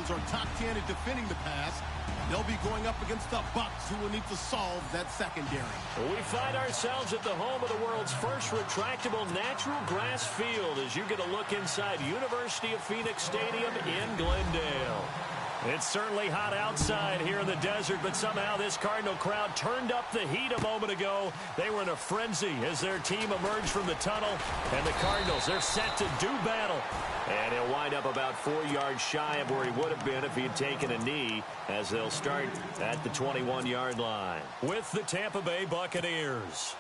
Cardinals are top 10 at defending the pass. They'll be going up against the Bucs, who will need to solve that secondary. We find ourselves at the home of the world's first retractable natural grass field as you get a look inside University of Phoenix Stadium in Glendale. It's certainly hot outside here in the desert, but somehow this Cardinal crowd turned up the heat a moment ago. They were in a frenzy as their team emerged from the tunnel, and the Cardinals, they're set to do battle. And he'll wind up about 4 yards shy of where he would have been if he had taken a knee, as they'll start at the 21-yard line with the Tampa Bay Buccaneers.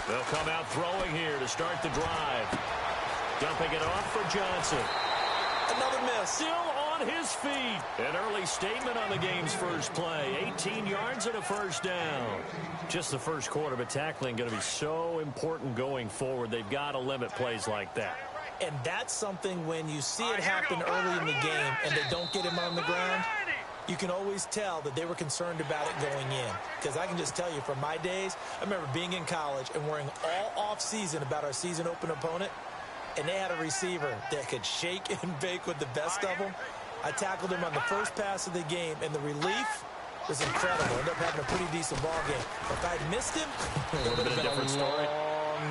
They'll come out throwing here to start the drive. Dumping it off for Johnson. Another miss. Still on his feet. An early statement on the game's first play. 18 yards and a first down. Just the first quarter, but tackling going to be so important going forward. They've got to limit plays like that. And that's something when you see it happen early in the game and they don't get him on the ground, you can always tell that they were concerned about it going in. Because I can just tell you from my days, I remember being in college and worrying all off-season about our season open opponent, and they had a receiver that could shake and bake with the best of them. I tackled him on the first pass of the game, and the relief was incredible. Ended up having a pretty decent ball game. If I had missed him, it would have been a different story.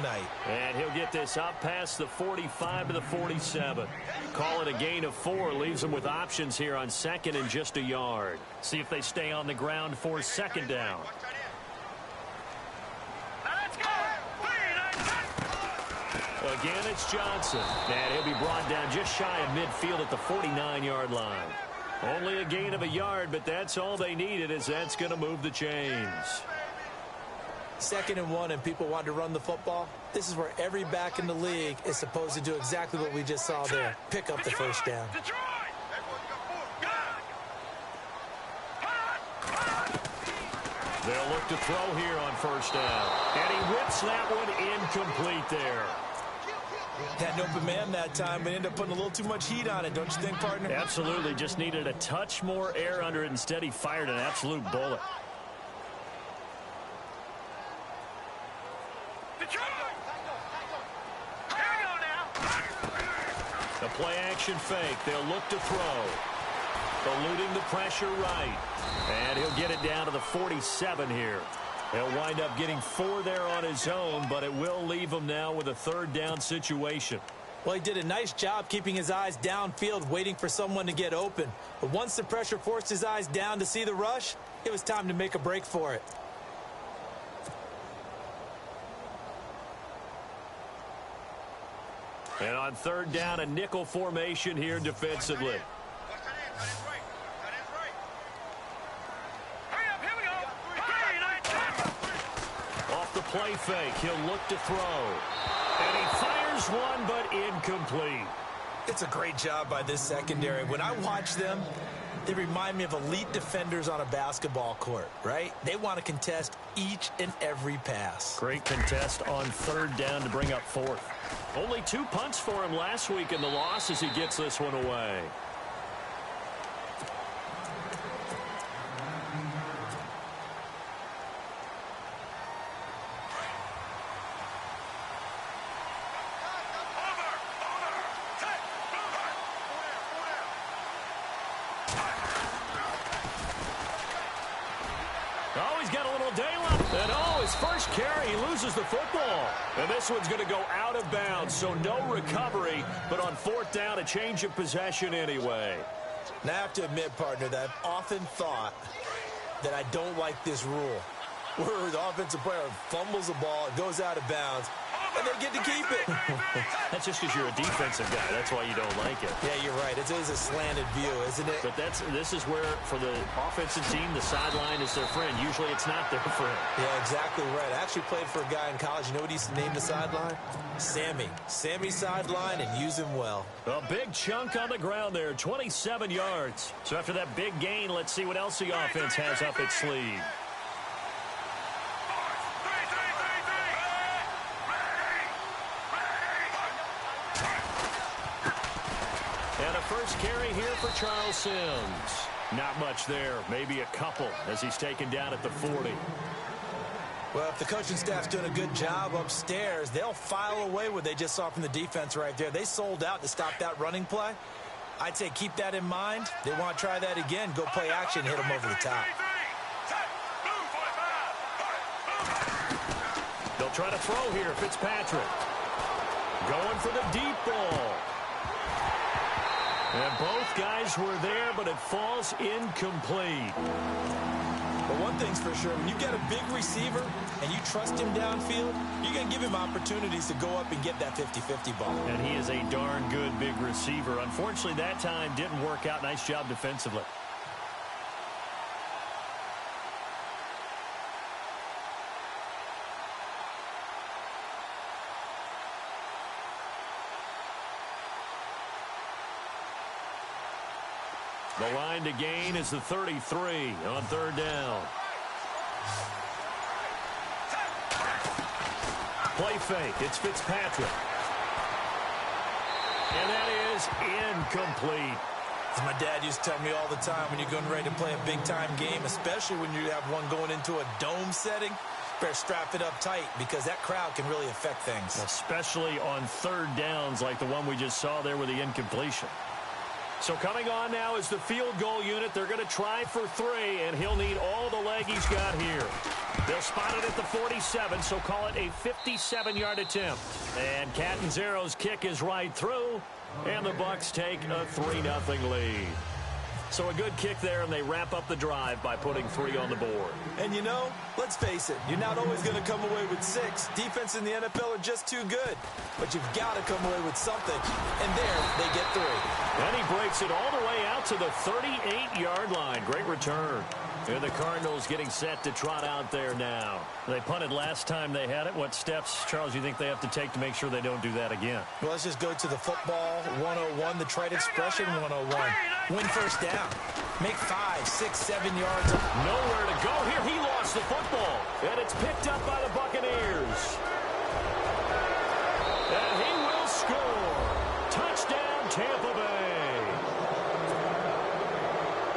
Night. And he'll get this up past the 45 to the 47. Call it a gain of 4. Leaves them with options here on second and just a yard. See if they stay on the ground for second down. Again, it's Johnson. And he'll be brought down just shy of midfield at the 49-yard line. Only a gain of a yard, but that's all they needed, as that's going to move the chains. 2nd and 1 and people want to run the football. This is where every back in the league is supposed to do exactly what we just saw there. Pick up the first down. They'll look to throw here on first down. And he whips that one incomplete there. Had an open man that time, but ended up putting a little too much heat on it, don't you think, partner? Absolutely. Just needed a touch more air under it. Instead, he fired an absolute bullet. The play-action fake. They'll look to throw. Eluding the pressure right. And he'll get it down to the 47 here. He'll wind up getting 4 there on his own, but it will leave him now with a third down situation. Well, he did a nice job keeping his eyes downfield, waiting for someone to get open. But once the pressure forced his eyes down to see the rush, it was time to make a break for it. And on third down, a nickel formation here defensively. Off the play fake, he'll look to throw. And he fires one, but incomplete. It's a great job by this secondary. When I watch them, they remind me of elite defenders on a basketball court, right? They want to contest each and every pass. Great contest on third down to bring up 4th. Only 2 punts for him last week in the loss as he gets this one away. Oh, he's got a little daylight. And oh, his first carry, he loses the football. And this one's going to go out of bounds, so no recovery. But on 4th down, a change of possession anyway. Now, I have to admit, partner, that I've often thought that I don't like this rule, where the offensive player fumbles the ball, it goes out of bounds, and they get to keep it. That's just because you're a defensive guy. That's why you don't like it. Yeah, you're right. It is a slanted view, isn't it? But this is where, for the offensive team, the sideline is their friend. Usually it's not their friend. Yeah, exactly right. I actually played for a guy in college. You know what he used to name the sideline? Sammy. Sammy sideline, and use him well. A big chunk on the ground there, 27 yards. So after that big gain, let's see what else the offense has up its sleeve. And a first carry here for Charles Sims. Not much there. Maybe a couple as he's taken down at the 40. Well, if the coaching staff's doing a good job upstairs, they'll file away what they just saw from the defense right there. They sold out to stop that running play. I'd say keep that in mind. They want to try that again. Go play action, hit them over the top. They'll try to throw here. Fitzpatrick going for the deep ball. And both guys were there, but it falls incomplete. But one thing's for sure, when you get a big receiver and you trust him downfield, you're going to give him opportunities to go up and get that 50-50 ball. And he is a darn good big receiver. Unfortunately, that time didn't work out. Nice job defensively. The line to gain is the 33 on third down. Play fake. It's Fitzpatrick. And that is incomplete. As my dad used to tell me all the time, when you're getting ready to play a big-time game, especially when you have one going into a dome setting, better strap it up tight because that crowd can really affect things. Especially on third downs like the one we just saw there with the incompletion. So coming on now is the field goal unit. They're going to try for 3, and he'll need all the leg he's got here. They'll spot it at the 47, so call it a 57-yard attempt. And Catanzaro's kick is right through, and the Bucs take a 3-0 lead. So a good kick there, and they wrap up the drive by putting 3 on the board. And you know, let's face it, you're not always going to come away with 6. Defense in the NFL are just too good. But you've got to come away with something. And there, they get 3. And he breaks it all the way out to the 38-yard line. Great return. And the Cardinals getting set to trot out there now. They punted last time they had it. What steps, Charles, you think they have to take to make sure they don't do that again? Well, let's just go to the football 101, the trite expression 101. Win first down. Make 5, 6, 7 yards. Nowhere to go here. He lost the football. And it's picked up by the Buccaneers. And he will score. Touchdown, Tampa Bay.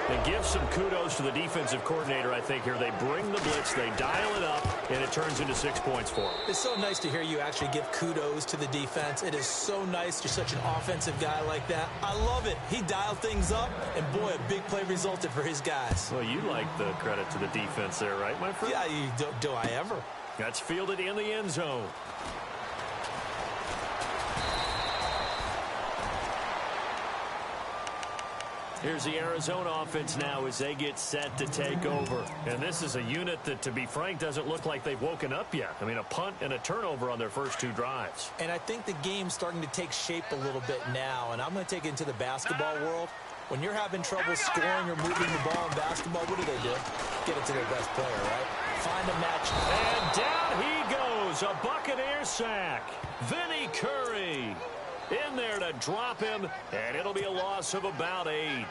And give some kudos to the defensive coordinator, I think, here. They bring the blitz, they dial it up, and it turns into 6 points for them. It's so nice to hear you actually give kudos to the defense. It is so nice. You're such an offensive guy like that. I love it. He dialed things up, and boy, a big play resulted for his guys. Well, you like the credit to the defense there, right, my friend? Yeah, do I ever? That's fielded in the end zone. Here's the Arizona offense now as they get set to take over. And this is a unit that, to be frank, doesn't look like they've woken up yet. I mean, a punt and a turnover on their first 2 drives. And I think the game's starting to take shape a little bit now. And I'm going to take it into the basketball world. When you're having trouble scoring or moving the ball in basketball, what do? Get it to their best player, right? Find a match. And down he goes. A Buccaneer sack. Vinny Curry in there to drop him, and it'll be a loss of about 8.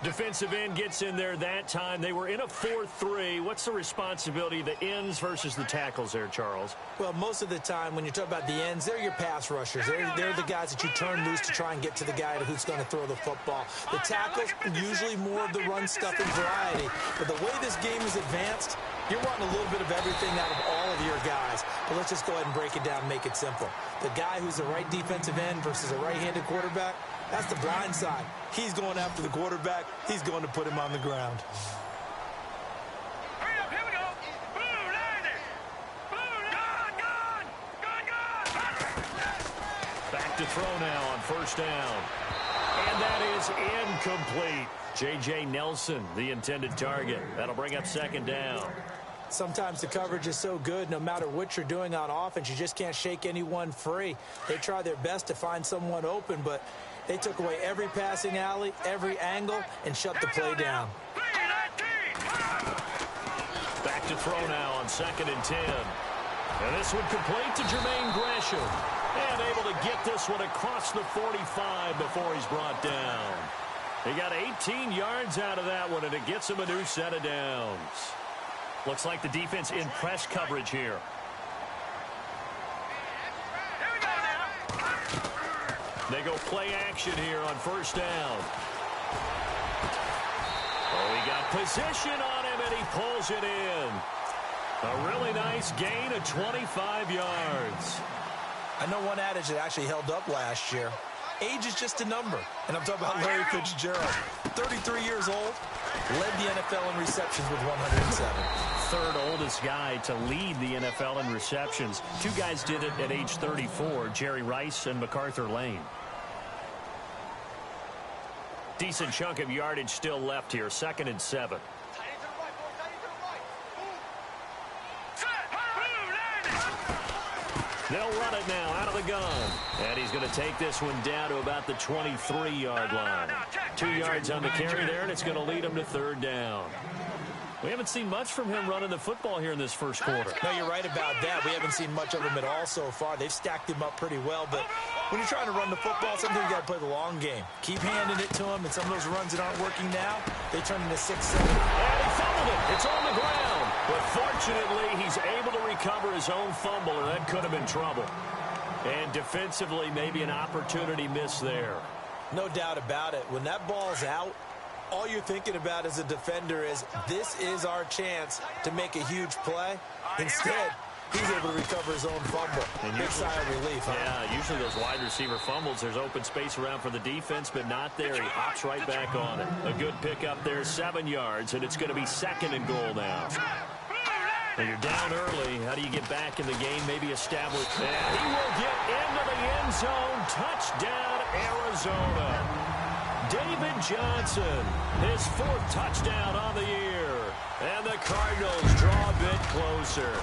Defensive end gets in there that time. They were in a 4-3. What's the responsibility of the ends versus the tackles there, Charles? Well, most of the time when you talk about the ends, they're your pass rushers. They're the guys that you turn loose to try and get to the guy who's going to throw the football. The tackles, usually more of the run-stuffing variety. But the way this game is advanced, you're wanting a little bit of everything out of all of your guys. But let's just go ahead and break it down and make it simple. The guy who's the right defensive end versus a right-handed quarterback, that's the blind side. He's going after the quarterback. He's going to put him on the ground. Hurry up, here we go. Blue, landing. Blue, gone. Back to throw now on first down. And that is incomplete. J.J. Nelson, the intended target. That'll bring up second down. Sometimes the coverage is so good, no matter what you're doing on offense, you just can't shake anyone free. They try their best to find someone open, but they took away every passing alley, every angle, and shut the play down. Back to throw now on 2nd and 10. And this one complete to Jermaine Gresham. And able to get this one across the 45 before he's brought down. He got 18 yards out of that one, and it gets him a new set of downs. Looks like the defense in press coverage here. They go play action here on first down. Position on him, and he pulls it in. A really nice gain of 25 yards. I know one adage that actually held up last year. Age is just a number. And I'm talking about Larry Fitzgerald. 33 years old, led the NFL in receptions with 107. Third oldest guy to lead the NFL in receptions. Two guys did it at age 34, Jerry Rice and MacArthur Lane. Decent chunk of yardage still left here, 2nd and 7. They'll run it now out of the gun. And he's going to take this one down to about the 23-yard line. 2 yards on the carry there, and it's going to lead him to 3rd down. We haven't seen much from him running the football here in this first quarter. No, you're right about that. We haven't seen much of him at all so far. They've stacked him up pretty well, but when you're trying to run the football, sometimes you got to play the long game. Keep handing it to him, and some of those runs that aren't working now, they turn into 6-7. And he fumbled it. It's on the ground. But fortunately, he's able to recover his own fumble, or that could have been trouble. And defensively, maybe an opportunity miss there. No doubt about it. When that ball's out, all you're thinking about as a defender is, this is our chance to make a huge play. Instead, he's able to recover his own fumble. And big sigh of relief. Yeah, usually those wide receiver fumbles, there's open space around for the defense, but not there. He hops right back on it. A good pickup there, 7 yards, and it's going to be 2nd and goal now. When you're down early, how do you get back in the game? Maybe establish. And he will get into the end zone. Touchdown, Arizona. David Johnson, his 4th touchdown on the year. And the Cardinals draw a bit closer.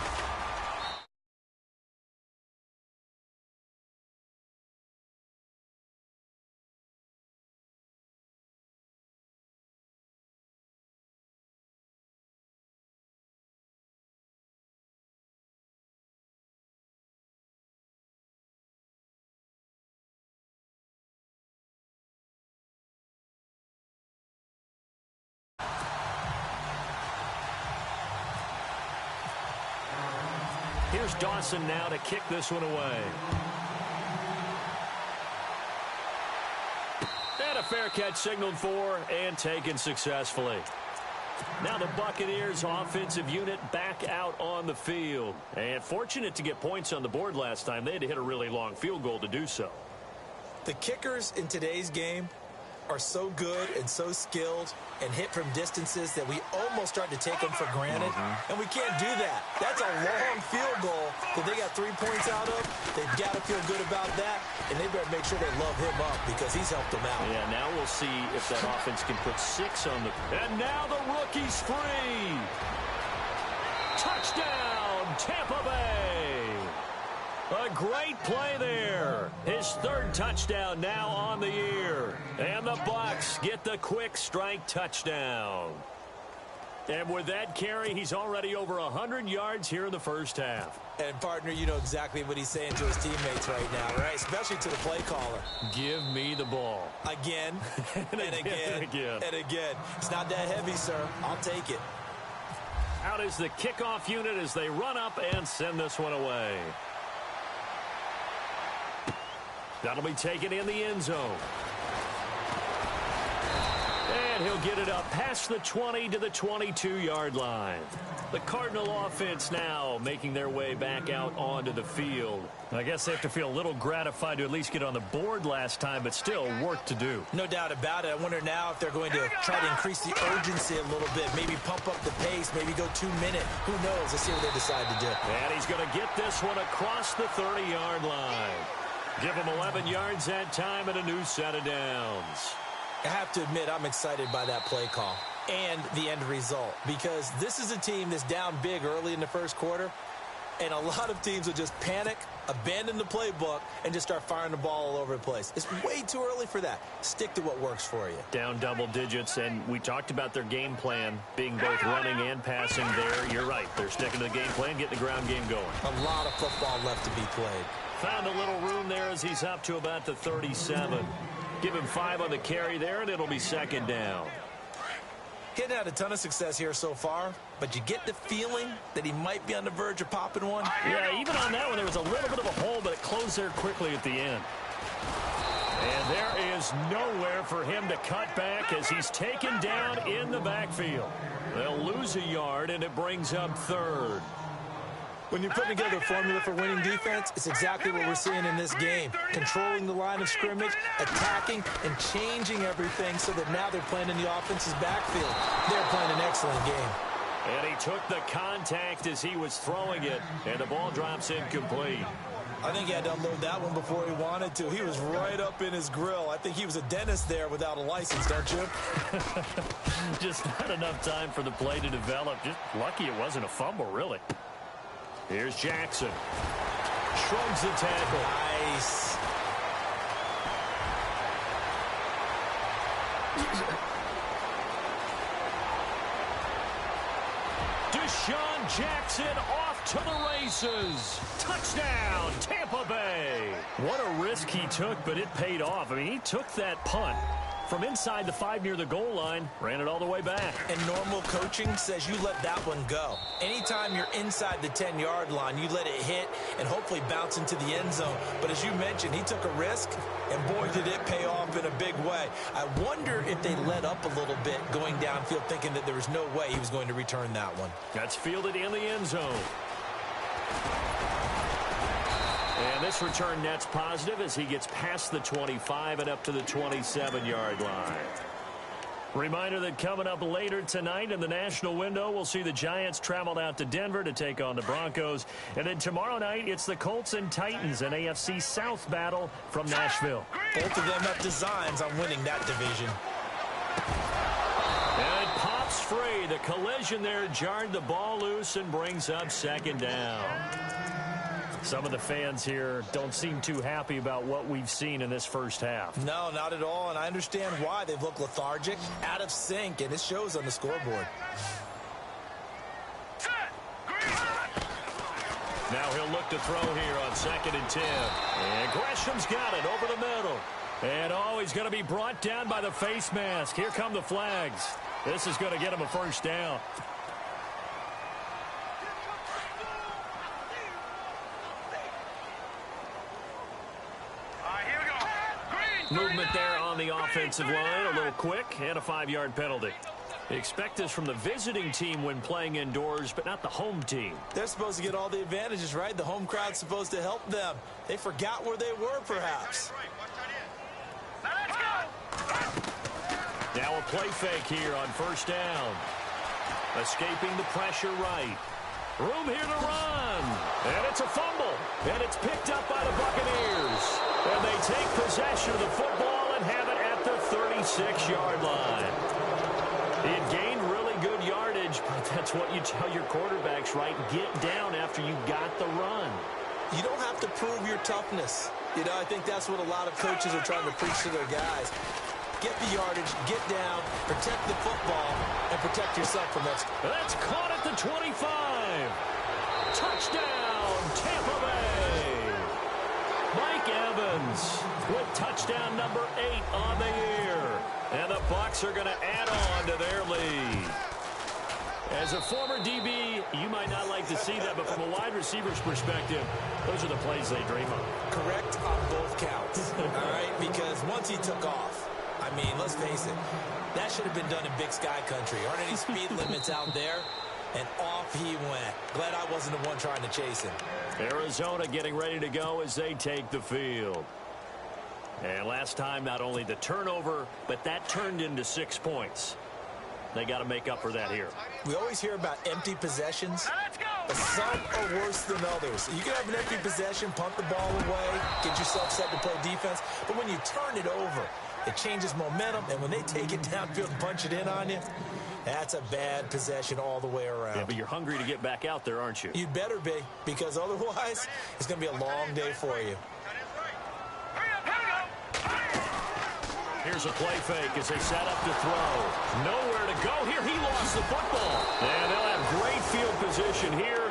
Here's Dawson now to kick this one away. And a fair catch signaled for and taken successfully. Now the Buccaneers offensive unit back out on the field. And fortunate to get points on the board last time. They had to hit a really long field goal to do so. The kickers in today's game are so good and so skilled and hit from distances that we almost start to take them for granted. And we can't do that. That's a long field goal that they got 3 points out of. They've got to feel good about that, and they better make sure they love him up because he's helped them out. Yeah, now we'll see if that offense can put 6 on the... And now the rookie's free. Touchdown, Tampa Bay. A great play there. His 3rd touchdown now on the year. And the Bucs get the quick strike touchdown. And with that carry, he's already over 100 yards here in the first half. And, partner, you know exactly what he's saying to his teammates right now, right? Especially to the play caller. Give me the ball. Again, and again, and again. and again. It's not that heavy, sir. I'll take it. Out is the kickoff unit as they run up and send this one away. That'll be taken in the end zone. And he'll get it up past the 20 to the 22-yard line. The Cardinal offense now making their way back out onto the field. I guess they have to feel a little gratified to at least get on the board last time, but still work to do. No doubt about it. I wonder now if they're going to try to increase the urgency a little bit, maybe pump up the pace, maybe go 2-minute. Who knows? Let's see what they decide to do. And he's going to get this one across the 30-yard line. Give him 11 yards that time and a new set of downs. I have to admit, I'm excited by that play call and the end result because this is a team that's down big early in the first quarter, and a lot of teams will just panic, abandon the playbook, and just start firing the ball all over the place. It's way too early for that. Stick to what works for you. Down double digits, and we talked about their game plan being both running and passing there. You're right. They're sticking to the game plan, getting the ground game going. A lot of football left to be played. Found a little room there as he's up to about the 37. Give him 5 on the carry there, and it'll be 2nd down. He hadn't had a ton of success here so far, but you get the feeling that he might be on the verge of popping one. Yeah, even on that one, there was a little bit of a hole, but it closed there quickly at the end. And there is nowhere for him to cut back as he's taken down in the backfield. They'll lose a yard, and it brings up third. When you're putting together a formula for winning defense, it's exactly what we're seeing in this game. Controlling the line of scrimmage, attacking, and changing everything so that now they're playing in the offense's backfield. They're playing an excellent game. And he took the contact as he was throwing it, and the ball drops incomplete. I think he had to unload that one before he wanted to. He was right up in his grill. I think he was a dentist there without a license, don't you? Just not enough time for the play to develop. Just lucky it wasn't a fumble, really. Here's Jackson. Shrugs the tackle. Nice. Deshaun Jackson off to the races. Touchdown, Tampa Bay. What a risk he took, but it paid off. I mean, he took that punt from inside the 5 near the goal line, ran it all the way back. And normal coaching says you let that one go. Anytime you're inside the 10-yard line, you let it hit and hopefully bounce into the end zone. But as you mentioned, he took a risk, and boy, did it pay off in a big way. I wonder if they let up a little bit going downfield, thinking that there was no way he was going to return that one. That's fielded in the end zone. And this return net's positive as he gets past the 25 and up to the 27-yard line. Reminder that coming up later tonight in the national window, we'll see the Giants travel out to Denver to take on the Broncos. And then tomorrow night, it's the Colts and Titans, an AFC South battle from Nashville. Both of them have designs on winning that division. And it pops free. The collision there jarred the ball loose and brings up second down. Some of the fans here don't seem too happy about what we've seen in this first half. No, not at all, and I understand why. They've looked lethargic, out of sync, and it shows on the scoreboard. Now he'll look to throw here on 2nd and 10. And Gresham's got it over the middle. And oh, he's going to be brought down by the face mask. Here come the flags. This is going to get him a first down. Movement there on the offensive line, a little quick, and a 5-yard penalty. Expect this from the visiting team when playing indoors, but not the home team. They're supposed to get all the advantages, right? The home crowd's supposed to help them. They forgot where they were, perhaps. Now a play fake here on first down. Escaping the pressure right. Room here to run. And it's a fumble. And it's picked up by the Buccaneers. And they take possession of the football and have it at the 36-yard line. He had gained really good yardage, but that's what you tell your quarterbacks, right? Get down after you got the run. You don't have to prove your toughness. You know, I think that's what a lot of coaches are trying to preach to their guys. Get the yardage, get down, protect the football, and protect yourself from that. That's caught at the 25. Touchdown, Tampa Bay. Mike Evans with touchdown number 8 on the year. And the Bucs are going to add on to their lead. As a former DB, you might not like to see that, but from a wide receiver's perspective, those are the plays they dream of. Correct on both counts, all right? Because once he took off, I mean, let's face it, that should have been done in Big Sky Country. Aren't any speed limits out there? And off he went. Glad I wasn't the one trying to chase him. Arizona getting ready to go as they take the field. And last time, not only the turnover, but that turned into 6 points. They got to make up for that here. We always hear about empty possessions, but some are worse than others. You can have an empty possession, punt the ball away, get yourself set to play defense, but when you turn it over, it changes momentum, and when they take it downfield and punch it in on you, that's a bad possession all the way around. Yeah, but you're hungry to get back out there, aren't you? You'd better be, because otherwise, it's going to be a long day for you. Here's a play fake as they set up to throw. Nowhere to go here. He lost the football. And they'll have great field position here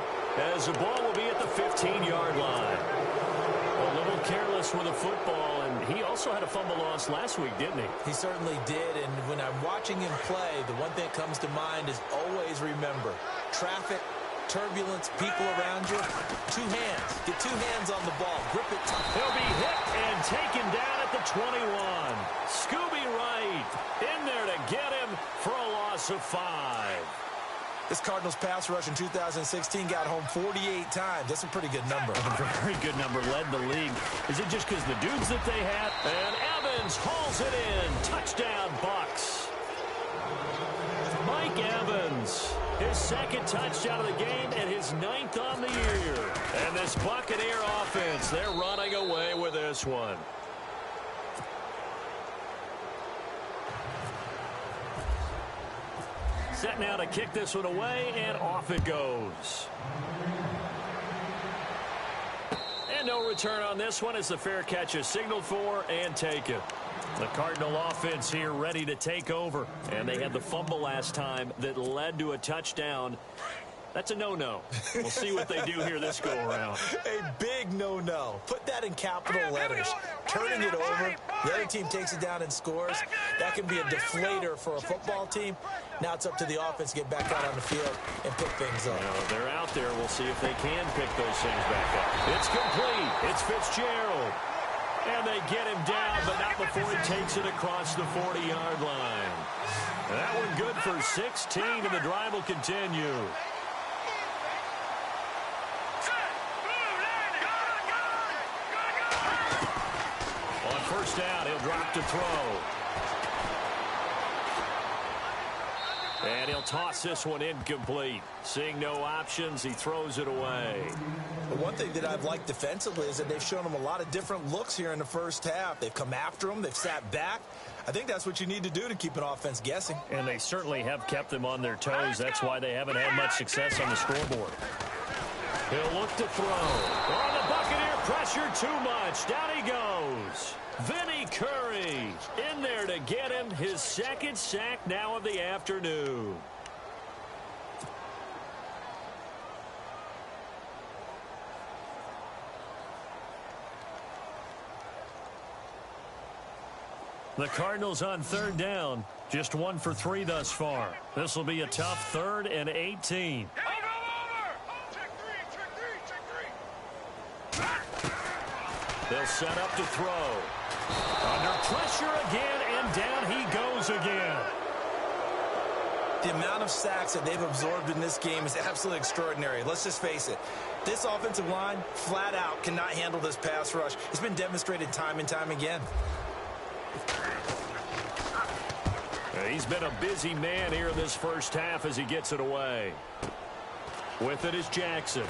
as the ball will be at the 15-yard line. A little careless with the football, and he also had a fumble loss last week, didn't he? He certainly did, and when I'm watching him play, the one thing that comes to mind is always remember, traffic, turbulence, people around you, two hands. Get two hands on the ball. Grip it tough. He'll be hit and taken down at the 21. Scooby Wright in there to get him for a loss of 5. This Cardinals pass rush in 2016 got home 48 times. That's a pretty good number. A very good number, led the league. Is it just because the dudes that they had? And Evans hauls it in. Touchdown, Bucks. Mike Evans, his second touchdown of the game and his 9th on the year. And this Buccaneer offense, they're running away with this one. Set now to kick this one away, and off it goes. And no return on this one as the fair catch is signaled for and taken. The Cardinal offense here ready to take over. And they had the fumble last time that led to a touchdown. That's a no-no. We'll see what they do here this go-around. A big no-no. Put that in capital letters. Turning it over, the other team takes it down and scores. That can be a deflator for a football team. Now it's up to the offense to get back out on the field and pick things up. Well, they're out there. We'll see if they can pick those things back up. It's complete. It's Fitzgerald. And they get him down, but not before he takes it across the 40-yard line. That one good for 16, and the drive will continue. On first down, he'll drop to throw. And he'll toss this one incomplete. Seeing no options, he throws it away. But one thing that I've liked defensively is that they've shown them a lot of different looks here in the first half. They've come after him. They've sat back. I think that's what you need to do to keep an offense guessing. And they certainly have kept them on their toes. That's why they haven't had much success on the scoreboard. He'll look to throw. Oh, the Buccaneer pressure too much. Down he goes. Vinny Curry in there to get him his second sack now of the afternoon. The Cardinals on third down. Just 1 for 3 thus far. This will be a tough 3rd and 18. They'll set up to throw. Under pressure again, and down he goes again. The amount of sacks that they've absorbed in this game is absolutely extraordinary. Let's just face it. This offensive line, flat out, cannot handle this pass rush. It's been demonstrated time and time again. He's been a busy man here in this first half as he gets it away. With it is Jackson.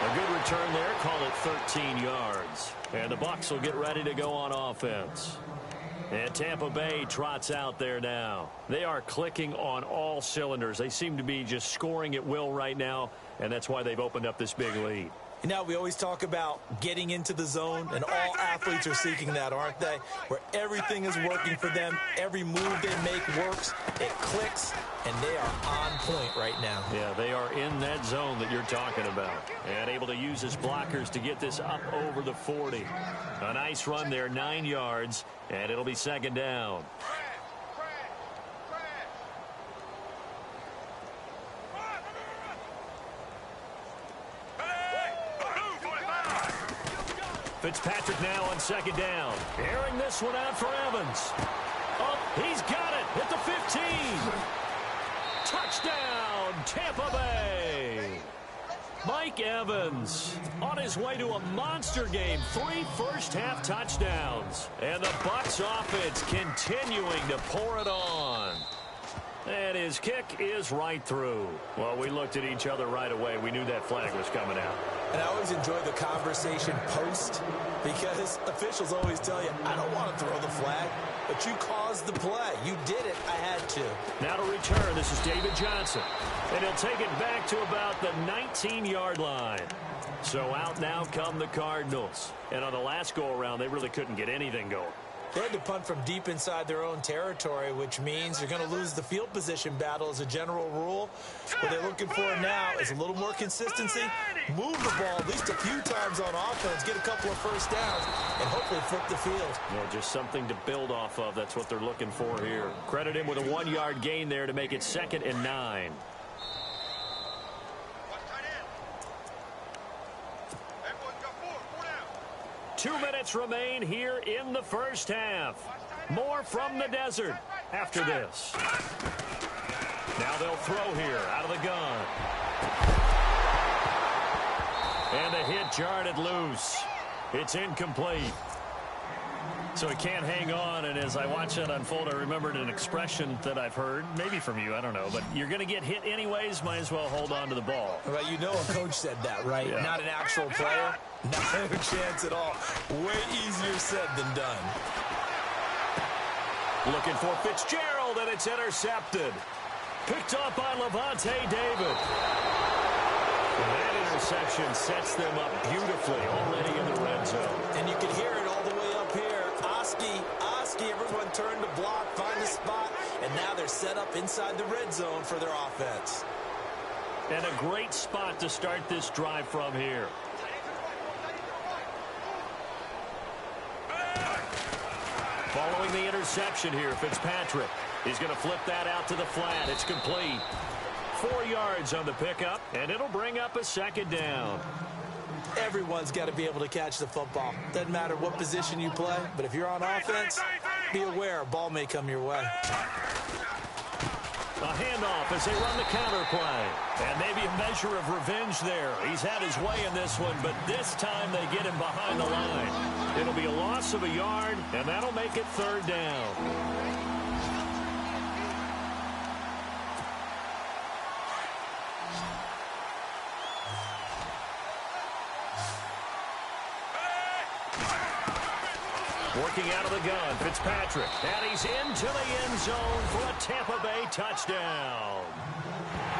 A good return there, call it 13 yards. And the Bucs will get ready to go on offense. And Tampa Bay trots out there now. They are clicking on all cylinders. They seem to be just scoring at will right now, and that's why they've opened up this big lead. You know, we always talk about getting into the zone, and all athletes are seeking that, aren't they? Where everything is working for them, every move they make works, it clicks, and they are on point right now. Yeah, they are in that zone that you're talking about. And able to use his blockers to get this up over the 40. A nice run there, 9 yards, and it'll be second down. Fitzpatrick now on second down. Airing this one out for Evans. Oh, he's got it at the 15. Touchdown, Tampa Bay. Mike Evans on his way to a monster game. 3 first-half touchdowns. And the Bucs offense continuing to pour it on. And his kick is right through. Well, we looked at each other right away. We knew that flag was coming out. And I always enjoy the conversation post because officials always tell you, I don't want to throw the flag, but you caused the play. You did it. I had to. Now to return, this is David Johnson. And he'll take it back to about the 19-yard line. So out now come the Cardinals. And on the last go-around, they really couldn't get anything going. They had to punt from deep inside their own territory, which means you're going to lose the field position battle as a general rule. What they're looking for now is a little more consistency, move the ball at least a few times on offense, get a couple of first downs, and hopefully flip the field. Yeah, just something to build off of. That's what they're looking for here. Credit him with a 1-yard gain there to make it 2nd and 9. 2 minutes remain here in the first half. More from the desert after this. Now they'll throw here out of the gun. And the hit jarred it loose. It's incomplete. So he can't hang on, and as I watch that unfold, I remembered an expression that I've heard, maybe from you, I don't know, but you're going to get hit anyways, might as well hold on to the ball. Well, you know a coach said that, right? Yeah. Not an actual player. Not a chance at all. Way easier said than done. Looking for Fitzgerald, and it's intercepted. Picked up by Levante David. And that interception sets them up beautifully already in the red zone. And you can hear it all the way up here. Oski, everyone turned to block, find a spot, and now they're set up inside the red zone for their offense. And a great spot to start this drive from here. Following the interception here, Fitzpatrick. He's going to flip that out to the flat. It's complete. 4 yards on the pickup, and it'll bring up a second down. Everyone's got to be able to catch the football. Doesn't matter what position you play, but if you're on offense, be aware a ball may come your way. A handoff as they run the counter play. And maybe a measure of revenge there. He's had his way in this one, but this time they get him behind the line. It'll be a loss of a yard, and that'll make it third down. Working out of the gun, Fitzpatrick. And he's into the end zone for a Tampa Bay touchdown.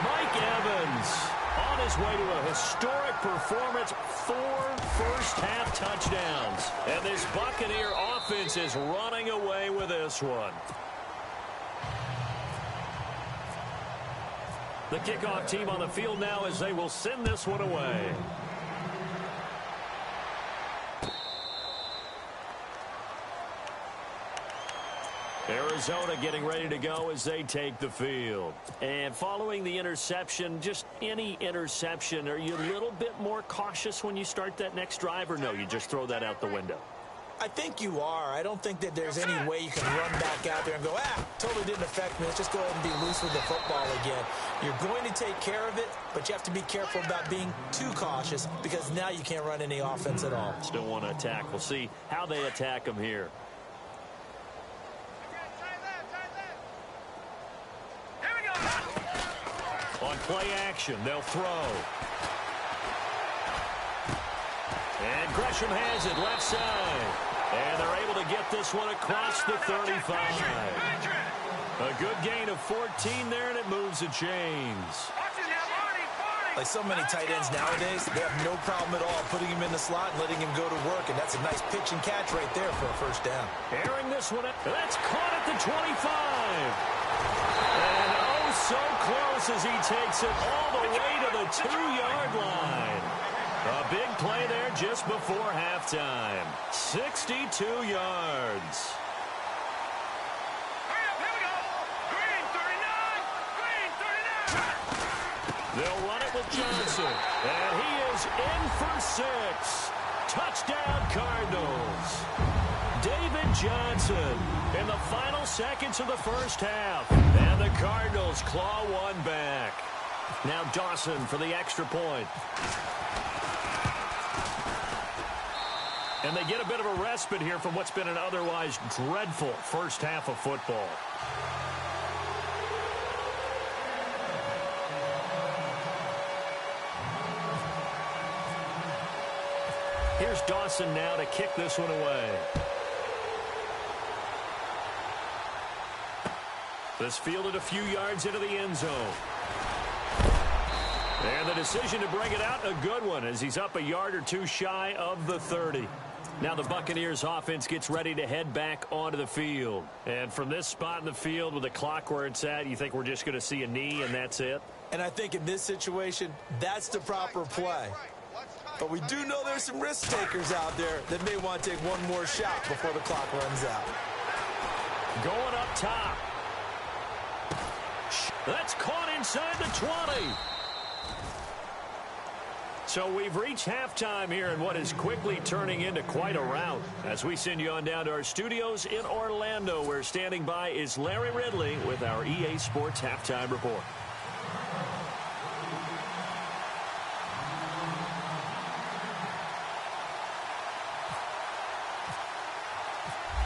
Mike Evans on his way to a historic performance, 4 first-half touchdowns. And this Buccaneer offense is running away with this one. The kickoff team on the field now as they will send this one away. Arizona getting ready to go as they take the field. And following the interception, just any interception, are you a little bit more cautious when you start that next drive, or no, you just throw that out the window? I think you are. I don't think that there's any way you can run back out there and go, totally didn't affect me. Let's just go ahead and be loose with the football again. You're going to take care of it, but you have to be careful about being too cautious because now you can't run any offense at all. Still want to attack. We'll see how they attack them here. On play action, they'll throw. And Gresham has it left side. And they're able to get this one across the 35. A good gain of 14 there, and it moves the chains. Like so many tight ends nowadays, they have no problem at all putting him in the slot and letting him go to work. And that's a nice pitch and catch right there for a first down. Airing this one up. That's caught at the 25. And oh, so close as he takes it all the way to the 2-yard line. A big play there just before halftime. 62 yards. They'll run it with Johnson. And he is in for 6. Touchdown, Cardinals. David Johnson in the final seconds of the first half. And the Cardinals claw one back. Now Dawson for the extra point. And they get a bit of a respite here from what's been an otherwise dreadful first half of football. Here's Dawson now to kick this one away. This fielded a few yards into the end zone. And the decision to bring it out, a good one, as he's up a yard or two shy of the 30. Now the Buccaneers offense gets ready to head back onto the field. And from this spot in the field with the clock where it's at, you think we're just going to see a knee and that's it? And I think in this situation, that's the proper play. But we do know there's some risk takers out there that may want to take one more shot before the clock runs out. Going up top. That's caught inside the 20. So we've reached halftime here in what is quickly turning into quite a rout. As we send you on down to our studios in Orlando, where standing by is Larry Ridley with our EA Sports Halftime Report.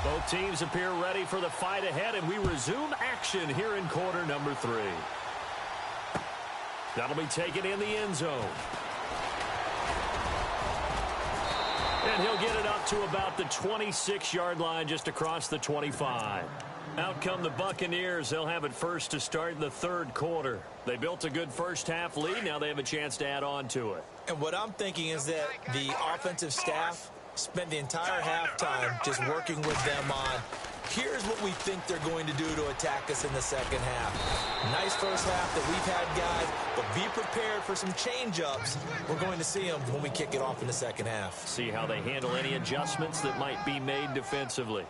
Both teams appear ready for the fight ahead, and we resume action here in quarter number 3. That'll be taken in the end zone. And he'll get it up to about the 26-yard line, just across the 25. Out come the Buccaneers. They'll have it first to start in the third quarter. They built a good first-half lead. Now they have a chance to add on to it. And what I'm thinking is that the offensive staff spent the entire halftime just working with them on, here's what we think they're going to do to attack us in the second half. Nice first half that we've had, guys, but be prepared for some change-ups. We're going to see them when we kick it off in the second half. See how they handle any adjustments that might be made defensively.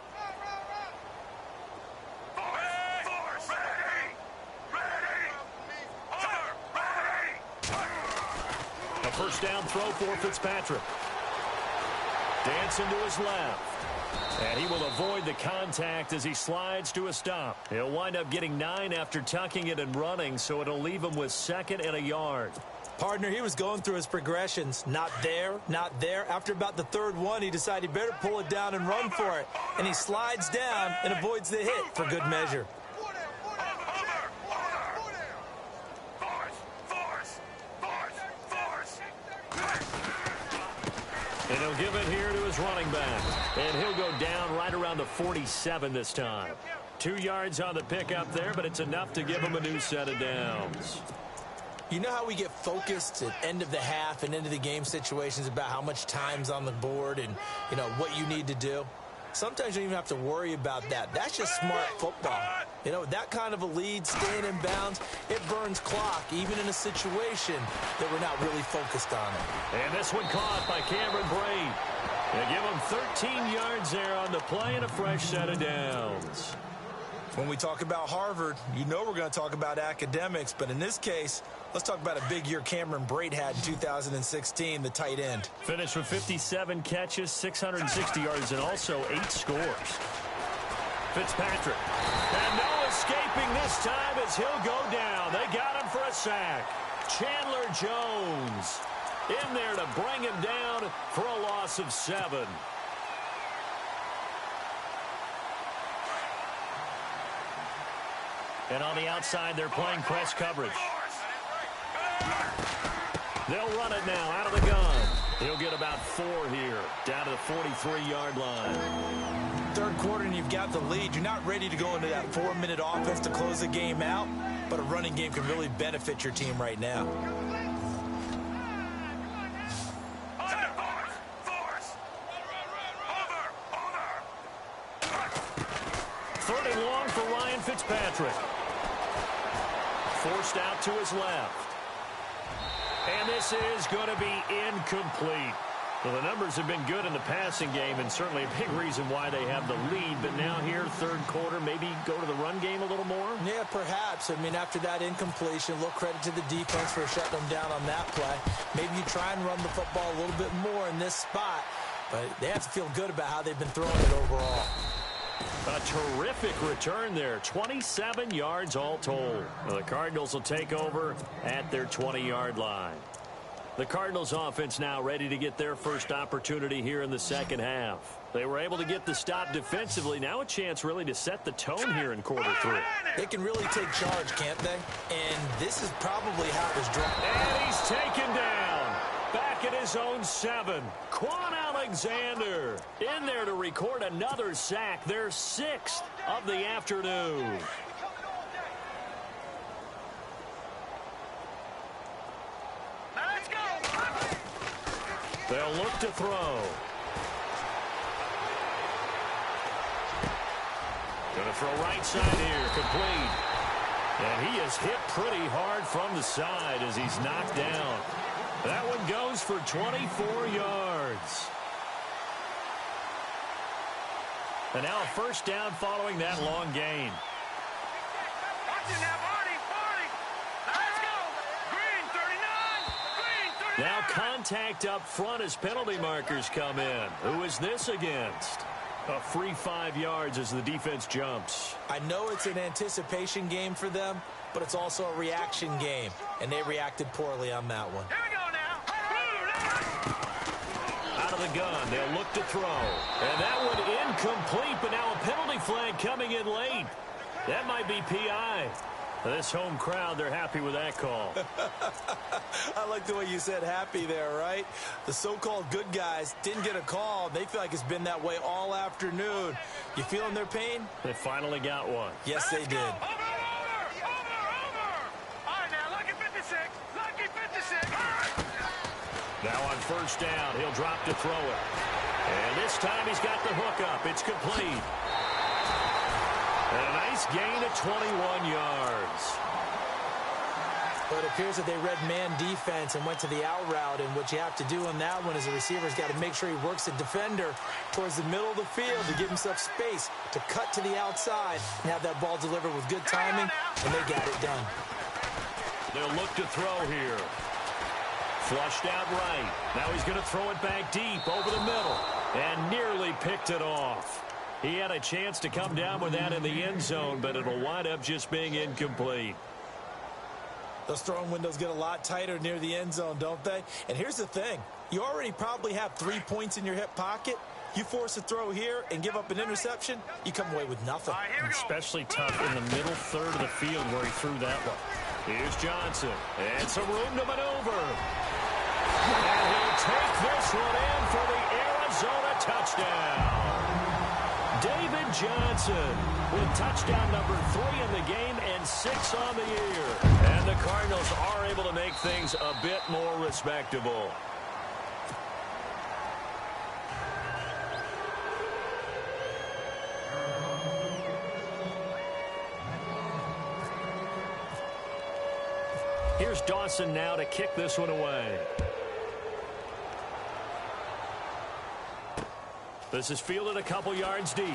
A first down throw for Fitzpatrick. Dancing to his left. And he will avoid the contact as he slides to a stop. He'll wind up getting 9 after tucking it and running, so it'll leave him with 2nd and a yard. Partner, he was going through his progressions. Not there, not there. After about the third one, he decided he better pull it down and run for it. And he slides down and avoids the hit for good measure. And he'll give it here to his running back. And he'll go down right around the 47 this time. 2 yards on the pickup there, but it's enough to give him a new set of downs. You know how we get focused at end of the half and into the game situations about how much time's on the board and, you know, what you need to do? Sometimes you don't even have to worry about that. That's just smart football. You know, that kind of a lead, staying in bounds, it burns clock, even in a situation that we're not really focused on it. And this one caught by Cameron Brate. They give him 13 yards there on the play and a fresh set of downs. When we talk about Harvard, you know we're going to talk about academics, but in this case, let's talk about a big year Cameron Brate had in 2016, the tight end. Finished with 57 catches, 660 yards, and also 8 scores. Fitzpatrick. And no escaping this time as he'll go down. They got him for a sack. Chandler Jones in there to bring him down for a loss of 7. And on the outside, they're playing press coverage. They'll run it now out of the gun. He'll get about 4 here, down to the 43-yard line. Third quarter and you've got the lead. You're not ready to go into that 4-minute offense to close the game out, but a running game can really benefit your team right now. Third and long for Ryan Fitzpatrick. Forced out to his left. And this is going to be incomplete. Well, the numbers have been good in the passing game, and certainly a big reason why they have the lead. But now here, third quarter, maybe go to the run game a little more? Yeah, perhaps. I mean, after that incompletion, a little credit to the defense for shutting them down on that play. Maybe you try and run the football a little bit more in this spot. But they have to feel good about how they've been throwing it overall. A terrific return there. 27 yards all told. Well, the Cardinals will take over at their 20-yard line. The Cardinals offense now ready to get their first opportunity here in the second half. They were able to get the stop defensively. Now a chance really to set the tone here in quarter 3. They can really take charge, can't they? And this is probably how it was drawn. And he's taken down. Back at his own 7. Quan Alexander in there to record another sack. Their 6th of the afternoon. Let's go. They'll look to throw. Gonna throw right side here, complete. And he is hit pretty hard from the side as he's knocked down. That one goes for 24 yards. And now a first down following that long gain. Watch it now, Barney. Let's go. Green 39. Green Now contact up front as penalty markers come in. Who is this against? A free 5 yards as the defense jumps. I know it's an anticipation game for them, but it's also a reaction game, and they reacted poorly on that one. Here we go now. Out of the gun, they'll look to throw. And that one incomplete, but now a penalty flag coming in late. That might be PI. This home crowd, they're happy with that call. I like the way you said happy there, right? The so-called good guys didn't get a call. They feel like it's been that way all afternoon. You feeling their pain? They finally got one. Yes, they did. Over. All right, now, lucky 56. Lucky 56. Now on first down, he'll drop to throw it. And this time he's got the hook up. It's complete. And a nice gain of 21 yards. But it appears that they read man defense and went to the out route. And what you have to do on that one is the receiver's got to make sure he works the defender towards the middle of the field to give himself space to cut to the outside and have that ball delivered with good timing, and they got it done. They'll look to throw here. Flushed out right. Now he's going to throw it back deep over the middle and nearly picked it off. He had a chance to come down with that in the end zone, but it'll wind up just being incomplete. Those throwing windows get a lot tighter near the end zone, don't they? And here's the thing. You already probably have 3 points in your hip pocket. You force a throw here and give up an interception, you come away with nothing. All right, here we go. Especially tough in the middle third of the field where he threw that one. Here's Johnson. And some room to maneuver. And he'll take this one in for the Arizona touchdown. David Johnson with touchdown number 3 in the game and 6 on the year. And the Cardinals are able to make things a bit more respectable. Here's Dawson now to kick this one away. This is fielded a couple yards deep.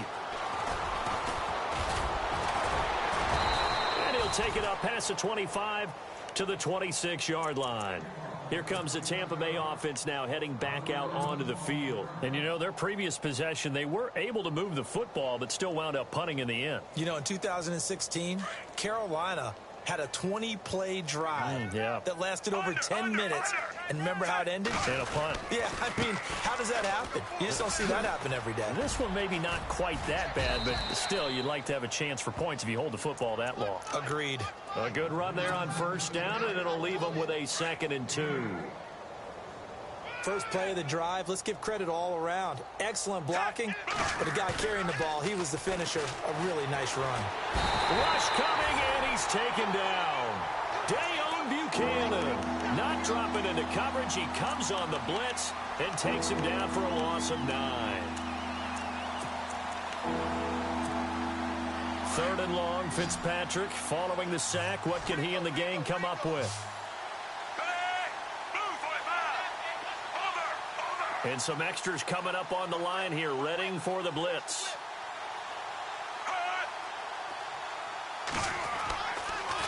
And he'll take it up past the 25 to the 26-yard line. Here comes the Tampa Bay offense now heading back out onto the field. And, you know, their previous possession, they were able to move the football, but still wound up punting in the end. You know, in 2016, Carolina had a 20-play drive that lasted over 10 minutes. And remember how it ended? And a punt. Yeah, I mean, how does that happen? You just don't see that happen every day. This one maybe not quite that bad, but still, you'd like to have a chance for points if you hold the football that long. Agreed. A good run there on first down, and it'll leave them with a 2nd and 2. First play of the drive, let's give credit all around. Excellent blocking, but the guy carrying the ball, he was the finisher. A really nice run. Rush coming, and he's taken down. Dayon Buchanan not dropping into coverage. He comes on the blitz and takes him down for a loss of 9. 3rd and long, Fitzpatrick following the sack. What can he and the gang come up with? And some extras coming up on the line here, readying for the blitz.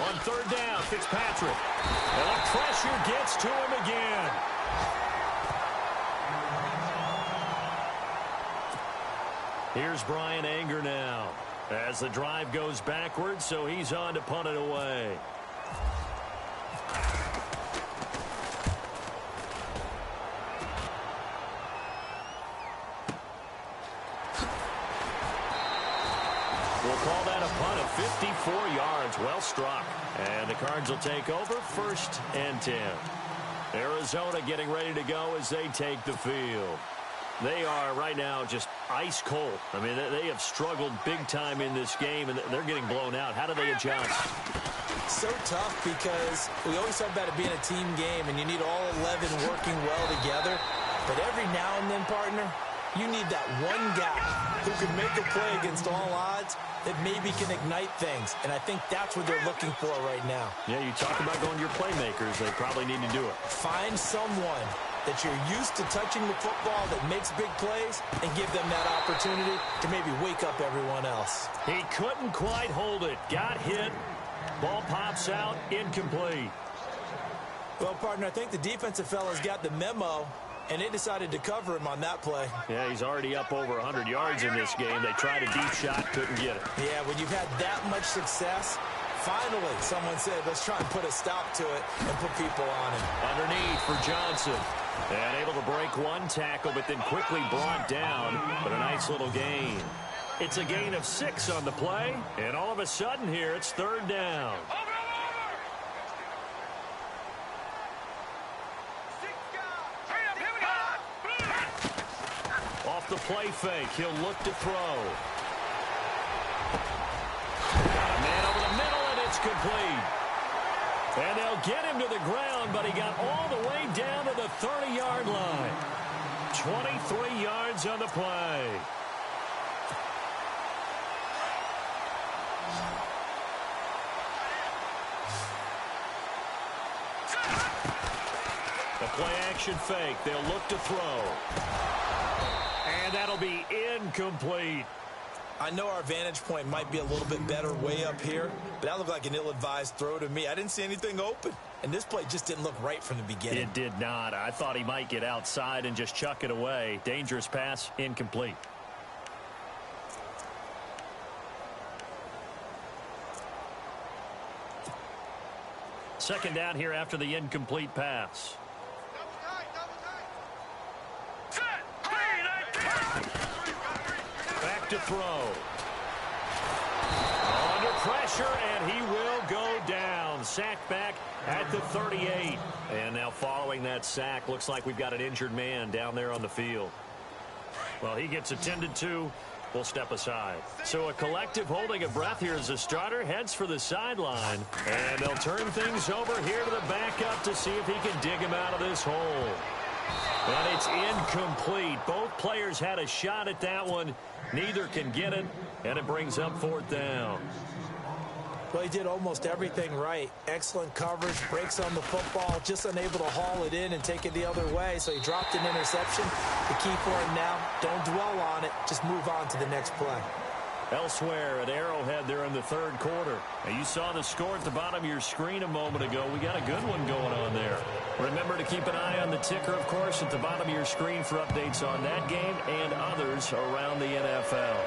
On 3rd down, Fitzpatrick. And the pressure gets to him again. Here's Brian Anger now as the drive goes backwards, so he's on to punt it away. We'll call that a punt of 54 yards. Well struck. And the Cards will take over 1st and 10. Arizona getting ready to go as they take the field. They are right now just ice cold. I mean, they have struggled big time in this game, and they're getting blown out. How do they adjust? So tough because we always talk about it being a team game, and you need all 11 working well together. But every now and then, partner, you need that one guy who can make a play against all odds that maybe can ignite things. And I think that's what they're looking for right now. Yeah, you talk about going to your playmakers. They probably need to do it. Find someone that you're used to touching the football that makes big plays and give them that opportunity to maybe wake up everyone else. He couldn't quite hold it. Got hit. Ball pops out. Incomplete. Well, partner, I think the defensive fellas got the memo, and they decided to cover him on that play. Yeah, he's already up over 100 yards in this game. They tried a deep shot, couldn't get it. Yeah, when you've had that much success, finally someone said, let's try and put a stop to it and put people on him. Underneath for Johnson. And able to break one tackle, but then quickly brought down. But a nice little gain. It's a gain of 6 on the play. And all of a sudden here, it's 3rd down. Off the play fake, he'll look to throw. Got a man over the middle, and it's complete. And they'll get him to the ground, but he got all the way down to the 30-yard line. 23 yards on the play. The play-action fake. They'll look to throw. And that'll be incomplete. I know our vantage point might be a little bit better way up here, but that looked like an ill-advised throw to me. I didn't see anything open, and this play just didn't look right from the beginning. It did not. I thought he might get outside and just chuck it away. Dangerous pass, incomplete. Second down here after the incomplete pass. Back to throw. Under pressure, and he will go down. Sacked back at the 38. And now following that sack, looks like we've got an injured man down there on the field. Well, he gets attended to. We'll step aside. So a collective holding of breath here as the starter heads for the sideline. And they'll turn things over here to the backup to see if he can dig him out of this hole. But it's incomplete. Both players had a shot at that one. Neither can get it, and it brings up 4th down. Well, he did almost everything right. Excellent coverage, breaks on the football, just unable to haul it in and take it the other way. So he dropped an interception. The key for him now, don't dwell on it. Just move on to the next play. Elsewhere at Arrowhead there in the 3rd quarter. Now, you saw the score at the bottom of your screen a moment ago. We got a good one going on there. Remember to keep an eye on the ticker, of course, at the bottom of your screen for updates on that game and others around the NFL.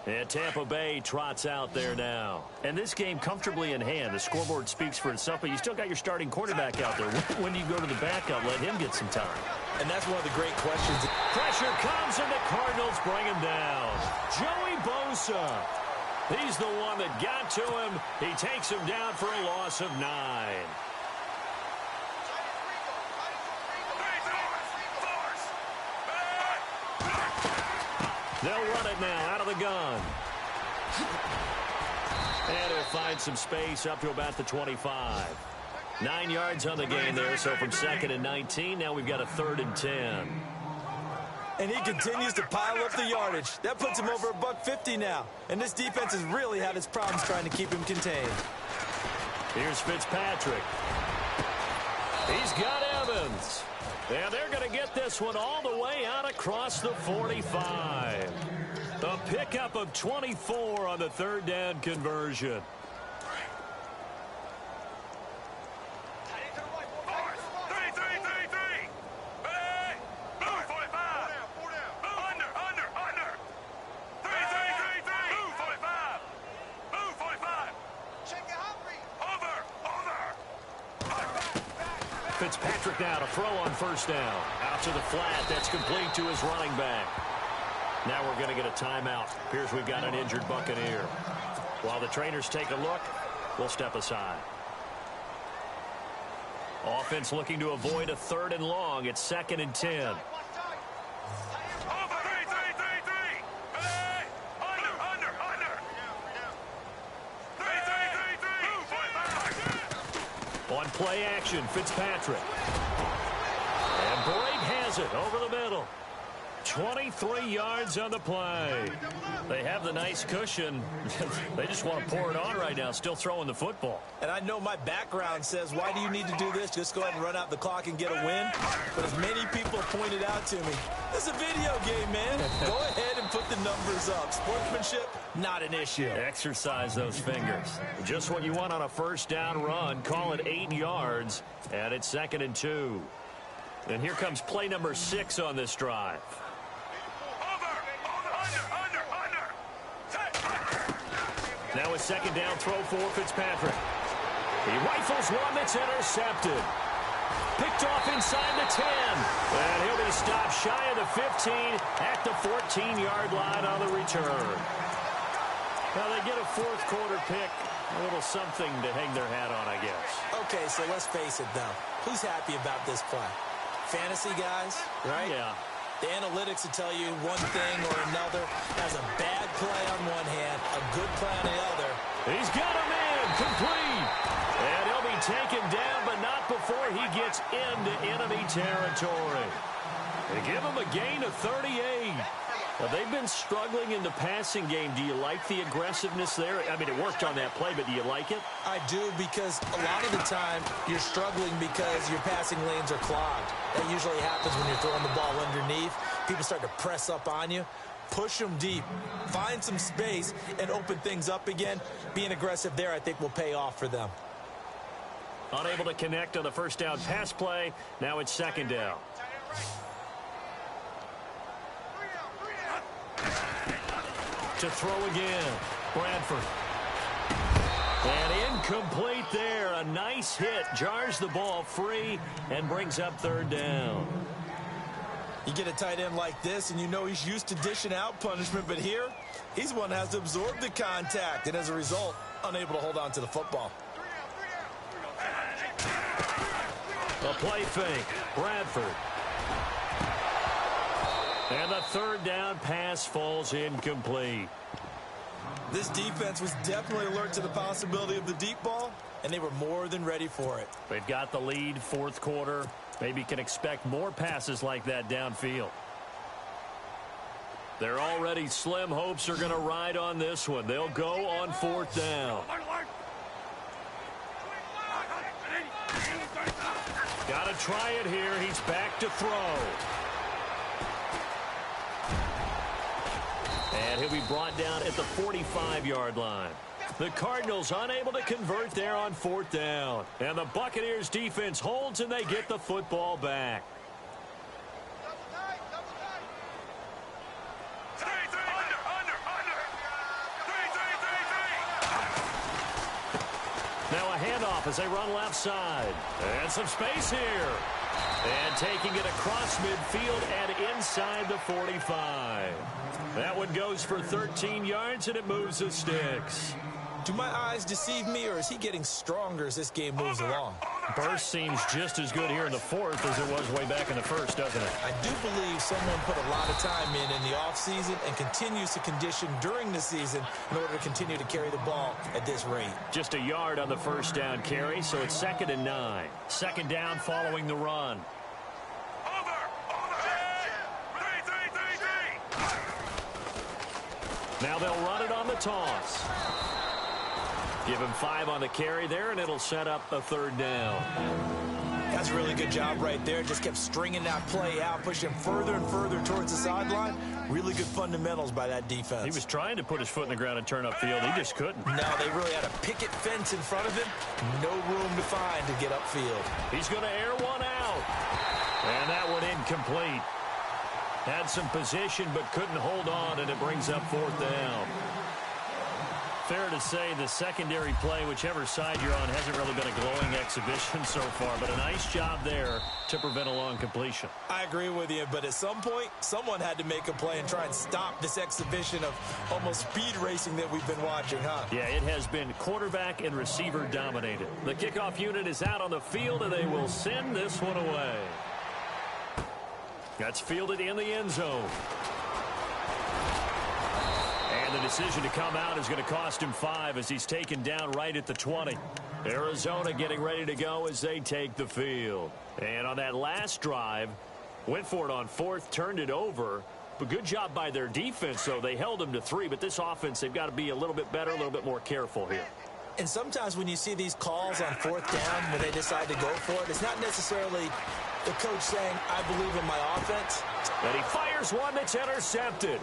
And Tampa Bay trots out there now. And this game comfortably in hand. The scoreboard speaks for itself, but you still got your starting quarterback out there. When do you go to the backup? Let him get some time. And that's one of the great questions. Pressure comes, and the Cardinals bring him down. Joey Bosa. He's the one that got to him. He takes him down for a loss of 9. They'll run it now out of the gun. And he'll find some space up to about the 25. 9 yards on the game there, so from 2nd and 19, now we've got a 3rd and 10. And he continues to pile up the yardage. That puts him over $150 now. And this defense has really had its problems trying to keep him contained. Here's Fitzpatrick. He's got Evans. And they're going to get this one all the way out across the 45. A pickup of 24 on the 3rd down conversion. Fitzpatrick now to throw on 1st down. Out to the flat. That's complete to his running back. Now we're going to get a timeout. Appears we've got an injured Buccaneer. While the trainers take a look, we'll step aside. Offense looking to avoid a 3rd and long. It's 2nd and 10. On play action, Fitzpatrick. And Brake has it over the middle. 23 yards on the play. They have the nice cushion. They just want to pour it on right now, still throwing the football. And I know my background says, why do you need to do this? Just go ahead and run out the clock and get a win. But as many people pointed out to me, this is a video game, man. Go ahead and put the numbers up. Sportsmanship, not an issue. Exercise those fingers. Just what you want on a first down run. Call it 8 yards, and it's 2nd and 2. And here comes play number 6 on this drive. Now a 2nd down throw for Fitzpatrick. He rifles one that's intercepted. Picked off inside the 10. And he'll be stopped shy of the 15 at the 14-yard line on the return. Now they get a 4th quarter pick. A little something to hang their hat on, I guess. Okay, so let's face it, though. Who's happy about this play? Fantasy guys, right? Yeah. The analytics will tell you one thing or another. Has a bad play on one hand, a good play on the other. He's got him in, complete. And he'll be taken down, but not before he gets into enemy territory. They give him a gain of 38. Now, they've been struggling in the passing game. Do you like the aggressiveness there? I mean, it worked on that play, but do you like it? I do, because a lot of the time you're struggling because your passing lanes are clogged. That usually happens when you're throwing the ball underneath. People start to press up on you. Push them deep. Find some space and open things up again. Being aggressive there, I think, will pay off for them. Unable to connect on the first down pass play. Now it's 2nd down. To throw again, Bradford. And incomplete there. A nice hit. Jars the ball free and brings up 3rd down. You get a tight end like this, and you know he's used to dishing out punishment, but here, he's one that has to absorb the contact, and as a result, unable to hold on to the football. A play fake. Bradford. And the 3rd down pass falls incomplete. This defense was definitely alert to the possibility of the deep ball, and they were more than ready for it. They've got the lead, 4th quarter. Maybe can expect more passes like that downfield. Their already slim hopes are going to ride on this one. They'll go on 4th down. Got to try it here. He's back to throw. And he'll be brought down at the 45-yard line. The Cardinals unable to convert there on 4th down. And the Buccaneers defense holds, and they get the football back. Now a handoff as they run left side. And some space here. And taking it across midfield and inside the 45. That one goes for 13 yards, and it moves the sticks. Do my eyes deceive me, or is he getting stronger as this game moves along? Burst seems just as good here in the 4th as it was way back in the 1st, doesn't it? I do believe someone put a lot of time in the offseason and continues to condition during the season in order to continue to carry the ball at this rate. Just a yard on the first down carry, so it's 2nd and 9. 2nd down following the run. Now they'll run it on the toss. Give him 5 on the carry there, and it'll set up a 3rd down. That's a really good job right there. Just kept stringing that play out, pushing further and further towards the sideline. Really good fundamentals by that defense. He was trying to put his foot in the ground and turn upfield. He just couldn't. No, they really had a picket fence in front of him. No room to find to get upfield. He's going to air one out. And that one incomplete. Had some position but couldn't hold on, and it brings up 4th down. Fair to say the secondary play, whichever side you're on, hasn't really been a glowing exhibition so far, but a nice job there to prevent a long completion. I agree with you, but at some point, someone had to make a play and try and stop this exhibition of almost speed racing that we've been watching, huh? Yeah, it has been quarterback and receiver dominated. The kickoff unit is out on the field, and they will send this one away. That's fielded in the end zone. And the decision to come out is going to cost him 5 as he's taken down right at the 20. Arizona getting ready to go as they take the field. And on that last drive, Went for it on fourth, turned it over. But good job by their defense, though. They held them to 3, but this offense, they've got to be a little bit better, a little bit more careful here. And sometimes when you see these calls on fourth down, when they decide to go for it, it's not necessarily the coach saying, I believe in my offense. And he fires one that's intercepted.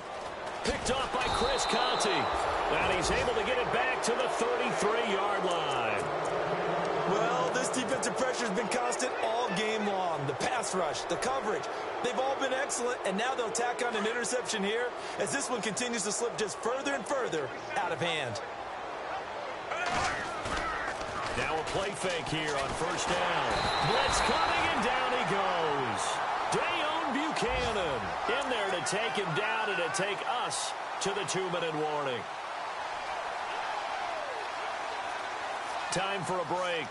Picked off by Chris Conte. And he's able to get it back to the 33-yard line. Well, this defensive pressure has been constant all game long. The pass rush, the coverage, they've all been excellent, and now they'll tack on an interception here as this one continues to slip just further and further out of hand. Now a play fake here on first down. Blitz coming, and down he goes. Dayon Buchanan in there to take him down and to take us to the 2-minute warning. Time for a break.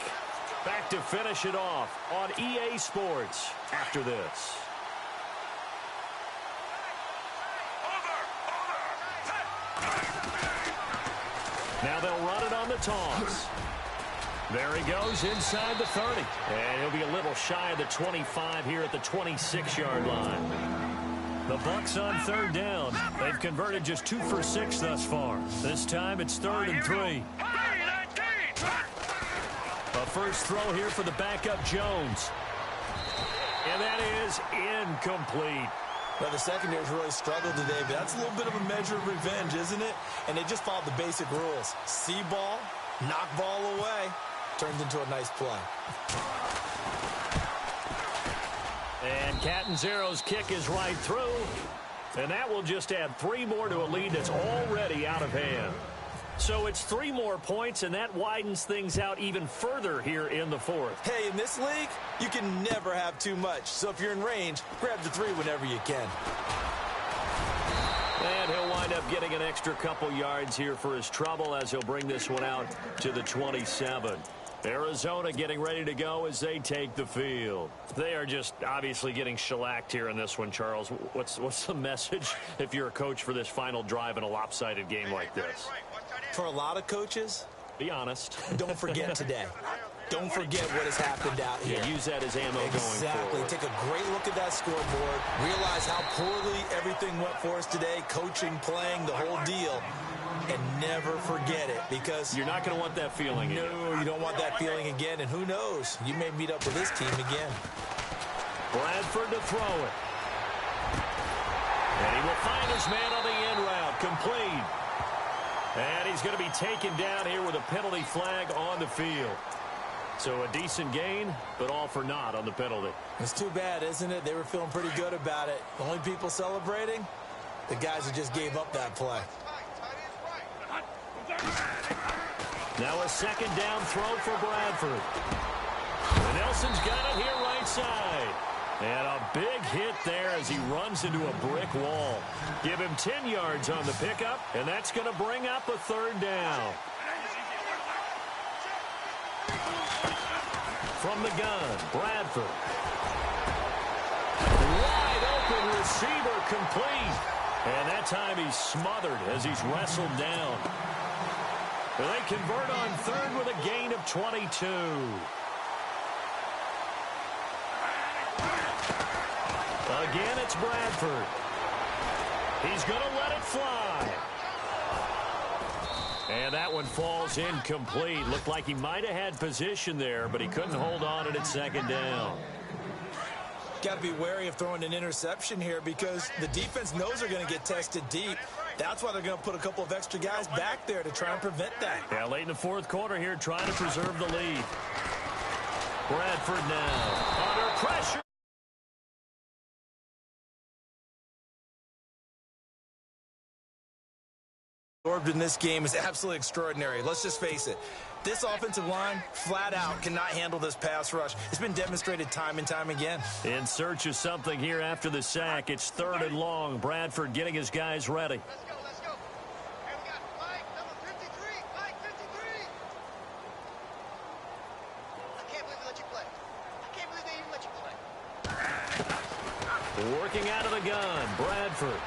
Back to finish it off on EA Sports after this. Now they'll run it on the toss. There he goes inside the 30. And he'll be a little shy of the 25 here at the 26-yard line. The Bucs on third down. They've converted just 2 for 6 thus far. This time it's 3rd and 3. A first throw here for the backup Jones. And that is incomplete. Well, the secondary's really struggled today, but that's a little bit of a measure of revenge, isn't it? And they just followed the basic rules. See ball, knock ball away. Turns into a nice play. And Catanzaro's kick is right through. And that will just add 3 more to a lead that's already out of hand. So it's 3 more points, and that widens things out even further here in the 4th. Hey, in this league, you can never have too much. So if you're in range, grab the 3 whenever you can. And he'll wind up getting an extra couple yards here for his trouble as he'll bring this one out to the 27. Arizona getting ready to go as they take the field. They are just obviously getting shellacked here in this one, Charles. What's the message if you're a coach for this final drive in a lopsided game like this? For a lot of coaches, be honest. Don't forget today. Don't forget what has happened out here. Yeah, use that as ammo going forward. Exactly. Take a great look at that scoreboard. Realize how poorly everything went for us today. Coaching, playing, the whole deal. And never forget it, because you're not going to want that feeling again. No, you don't want that feeling again. And who knows? You may meet up with this team again. Bradford to throw it. And he will find his man on the end route. Complete. And he's going to be taken down here with a penalty flag on the field. So a decent gain, but all for naught on the penalty. It's too bad, isn't it? They were feeling pretty good about it. The only people celebrating, the guys who just gave up that play. Now a second down throw for Bradford. And Nelson's got it here right side. And a big hit there as he runs into a brick wall. Give him 10 yards on the pickup, and that's going to bring up a 3rd down. From the gun, Bradford. Wide open receiver, complete. And that time he's smothered as he's wrestled down. They convert on 3rd with a gain of 22. Again, it's Bradford. He's going to let it fly. And that one falls incomplete. Looked like he might have had position there, but he couldn't hold on at 2nd down. Got to be wary of throwing an interception here because the defense knows they're going to get tested deep. That's why they're going to put a couple of extra guys back there to try and prevent that. Yeah, late in the 4th quarter here, trying to preserve the lead. Bradford now under pressure. Absorbed in this game is absolutely extraordinary. Let's just face it. This offensive line, flat out, cannot handle this pass rush. It's been demonstrated time and time again. In search of something here after the sack. It's 3rd and long. Bradford getting his guys ready. Let's go. Here we got Mike, number 53. Mike, 53. I can't believe they let you play. I can't believe they even let you play. Working out of the gun, Bradford.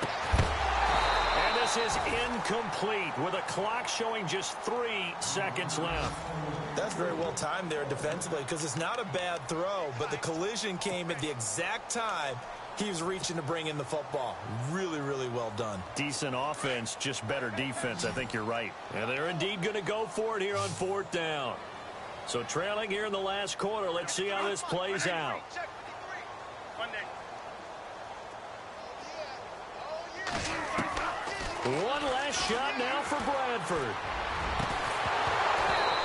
And this is incomplete with a clock showing just 3 seconds left. That's very well timed there defensively because it's not a bad throw, but the collision came at the exact time he was reaching to bring in the football. Really, really well done. Decent offense, just better defense. I think you're right. And they're indeed going to go for it here on 4th down. So trailing here in the last quarter. Let's see how this plays out. One last shot now for Bradford.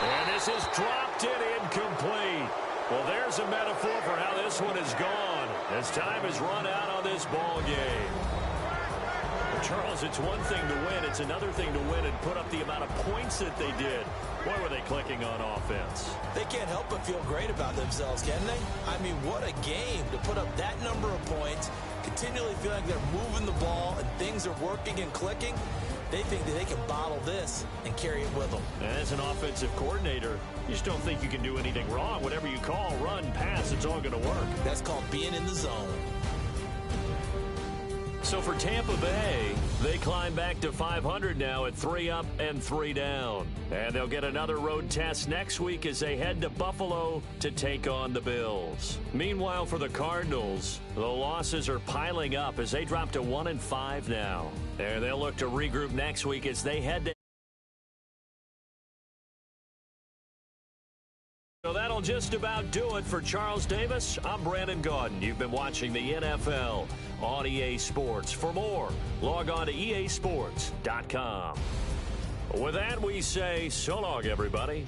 And this is dropped in incomplete. Well, there's a metaphor for how this one is gone as time has run out on this ball game. Well, Charles, it's one thing to win. It's another thing to win and put up the amount of points that they did. Boy, were they clicking on offense. They can't help but feel great about themselves, can they? I mean, what a game to put up that number of points, continually feeling like they're moving the ball and things are working and clicking. They think that they can bottle this and carry it with them. As an offensive coordinator, you just don't think you can do anything wrong. Whatever you call, run, pass, it's all going to work. That's called being in the zone. So for Tampa Bay, they climb back to 500 now at 3 up and 3 down. And they'll get another road test next week as they head to Buffalo to take on the Bills. Meanwhile, for the Cardinals, the losses are piling up as they drop to 1-5 now. And they'll look to regroup next week as they head to... So that'll just about do it for Charles Davis. I'm Brandon Gaudin. You've been watching the NFL on EA Sports. For more, log on to easports.com. With that, we say so long, everybody.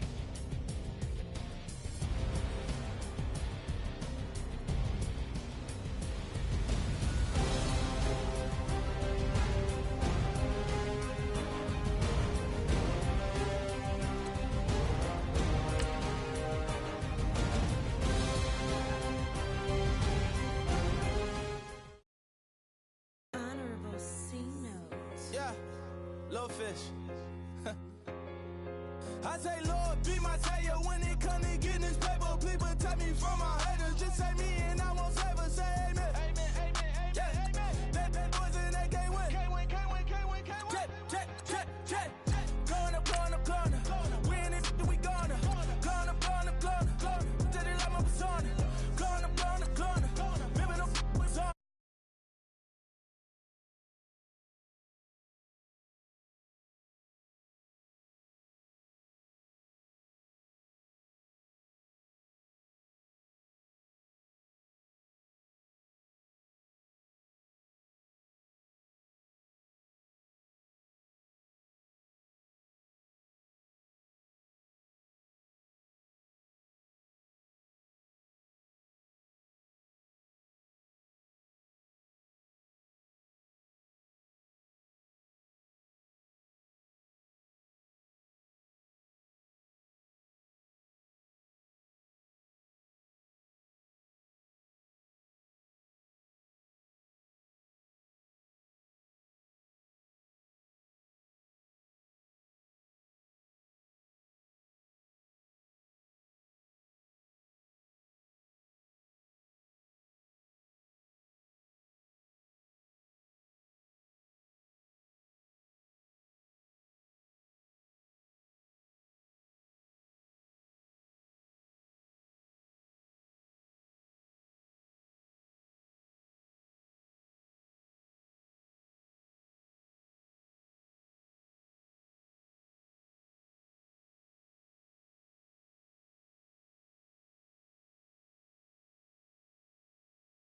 I say, Lord, be my savior when it comes to getting this paper. Please protect me from my haters. Just take me in.